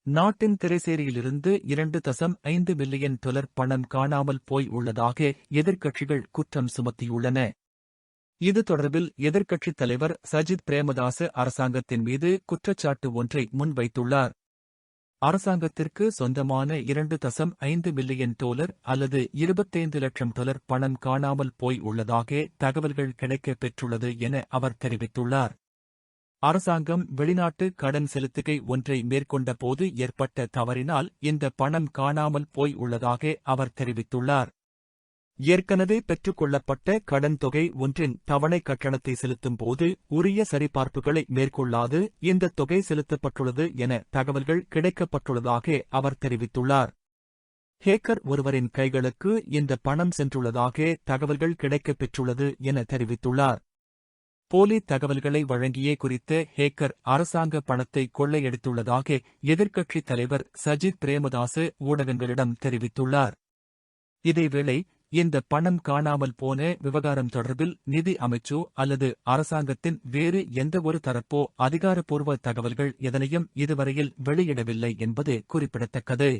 நாட்டின் திரைசேரியிலிருந்து $2.5 மில்லியன் பணம் காணாமல் போய் உள்ளதாக எதிர்க்கட்சிகள் குற்றம் சுமத்தியுள்ளன. இது தொடர்பில் எதிர்க்கட்சித் தலைவர் சஜித் பிரேமதாச அரசாங்கத்தின் மீது குற்றச்சாட்டு ஒன்றை முன்வைத்துள்ளார். அரசாங்கத்திற்கு சொந்தமான $2.5 மில்லியன் அல்லது $25 லட்சம் பணம் காணாமல் போய் உள்ளதாக தகவல்கள் கிடைக்கப் பெற்றுள்ளது என அவர் தெரிவித்துள்ளார். அரசாங்கம் வெளிநாட்டு கடன் செலுத்துகை ஒன்றை மேற்கொண்ட போது ஏற்பட்ட தவறினால் இந்த பணம் காணாமல் போய் உள்ளதாக அவர் தெரிவித்துள்ளார். ஏற்கனவே பெற்றுக்கொள்ளப்பட்ட கடன் தொகை ஒன்றின் தவணை கட்டணத்தை செலுத்தும் போது உரிய சரிபார்ப்புகளை மேற்கொள்ளாது இந்த தொகை செலுத்தப்பட்டுள்ளது என தகவல்கள் கிடைக்கப்பட்டுள்ளதாக அவர் தெரிவித்துள்ளார். ஹேக்கர் ஒருவரின் கைகளுக்கு இந்த பணம் சென்றுள்ளதாக தகவல்கள் கிடைக்கப் பெற்றுள்ளது என தெரிவித்துள்ளார். போலி தகவல்களை வழங்கியே குறித்த ஹேக்கர் அரசாங்க பணத்தை கொள்ளையடித்துள்ளதாக எதிர்க்கட்சித் தலைவர் சஜித் பிரேமதாச ஊடகங்களிடம் தெரிவித்துள்ளார். இதேவேளை இந்த பணம் காணாமல் போன விவகாரம் தொடர்பில் நிதி அமைச்சு அல்லது அரசாங்கத்தின் வேறு எந்தவொரு தரப்போ அதிகாரப்பூர்வ தகவல்கள் எதனையும் இதுவரையில் வெளியிடவில்லை என்பது குறிப்பிடத்தக்கது.